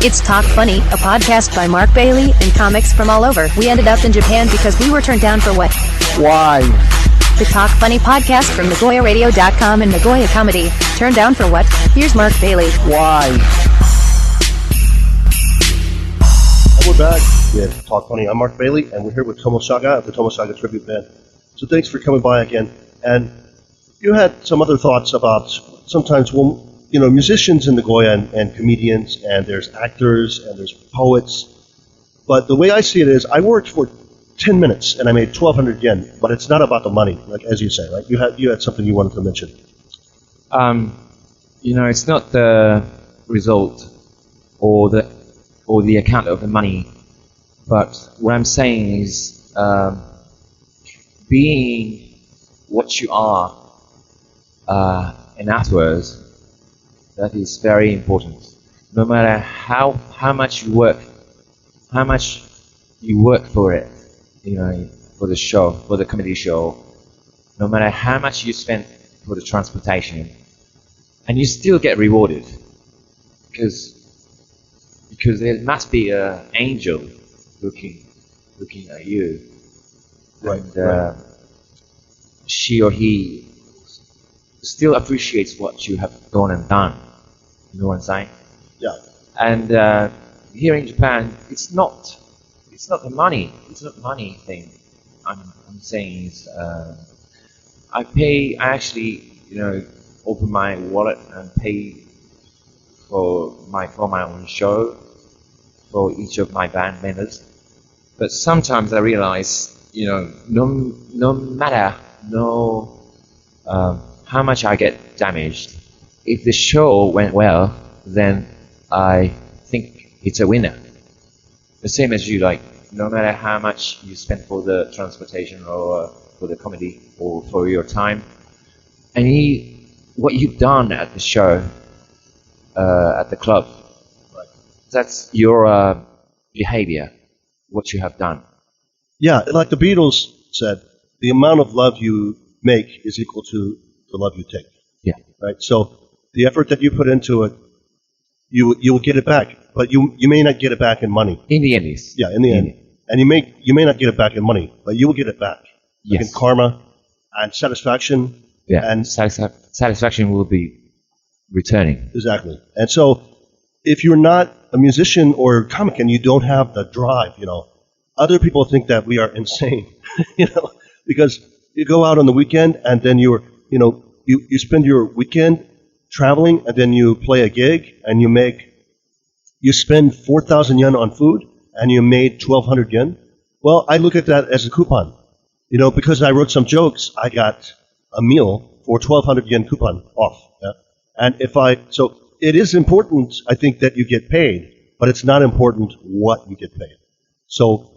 It's Talk Funny, a podcast by Mark Bailey and comics from all over. We ended up in Japan because we were turned down for what? Why? The Talk Funny podcast from Nagoyaradio.com and Nagoyacomedy. Turned down for what? Here's Mark Bailey. Why? And we're back with Talk Funny. I'm Mark Bailey, and we're here with Tomo Shaga of the Tomo Shaga Tribute Band. So thanks for coming by again. And you had some other thoughts about sometimes when, you know, musicians in Nagoya and comedians, and there's actors, and there's poets. But the way I see it is, I worked for 10 minutes, and I made 1,200 yen, but it's not about the money, like as you say, right? You had something you wanted to mention. It's not the result or the account of the money, but what I'm saying is being what you are and afterwards, that is very important. No matter how much you work for it, for the show, for the comedy show, no matter how much you spend for the transportation, and you still get rewarded because there must be an angel looking at you, Right, and she or he still appreciates what you have gone and done. You know what I'm saying? Yeah. And here in Japan, it's not the money. It's not the money thing. I'm saying is I actually open my wallet and pay for my own show for each of my band members. But sometimes I realize no matter how much I get damaged, if the show went well, then I think it's a winner. The same as you, no matter how much you spend for the transportation or for the comedy or for your time, what you've done at the show, at the club, that's your behavior, what you have done. Yeah, like the Beatles said, the amount of love you make is equal to the love you take. Yeah. Right? So the effort that you put into it, you will get it back, but you may not get it back in money. In the end, yes. Yeah, in the end. And you may not get it back in money, but you will get it back. Yes. Like in karma and satisfaction. Yeah, and satisfaction will be returning. Exactly. And so if you're not a musician or a comic and you don't have the drive, other people think that we are insane, because you go out on the weekend and then you spend your weekend traveling and then you play a gig and you spend 4,000 yen on food and you made 1,200 yen. Well, I look at that as a coupon. Because I wrote some jokes, I got a meal for 1,200 yen coupon off. Yeah? And so it is important, I think, that you get paid, but it's not important what you get paid. So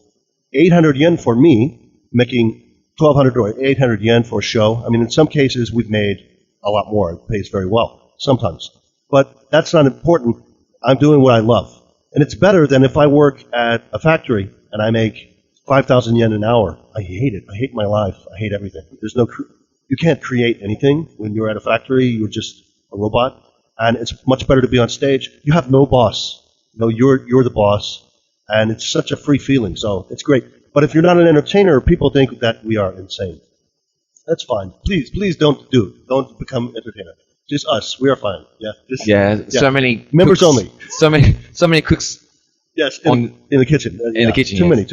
800 yen for me, making 1,200 or 800 yen for a show. I mean, in some cases, we've made a lot more. It pays very well, sometimes. But that's not important. I'm doing what I love. And it's better than if I work at a factory and I make 5,000 yen an hour. I hate it. I hate my life. I hate everything. You can't create anything when you're at a factory. You're just a robot. And it's much better to be on stage. You have no boss. You're the boss. And it's such a free feeling. So it's great. But if you're not an entertainer, people think that we are insane. That's fine. Please don't become entertainer. Just us. We are fine. Yeah. So many members cooks, only. So many cooks. Yes, in the kitchen. In the kitchen. Too many.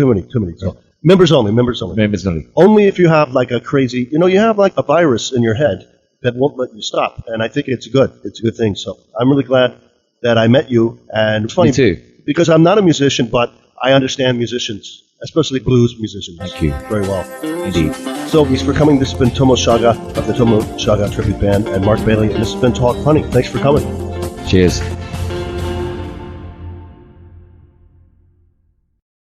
So, members only. Members only. Only if you have like a crazy, you have like a virus in your head that won't let you stop. And I think it's good. It's a good thing. So I'm really glad that I met you. And it's funny. Me too. Because I'm not a musician, but I understand musicians, especially blues musicians. Thank you. Very well. Indeed. So thanks for coming. This has been Tomo Shaga of the Tomo Shaga Tribute Band and Mark Bailey. And this has been Talk Funny. Thanks for coming. Cheers.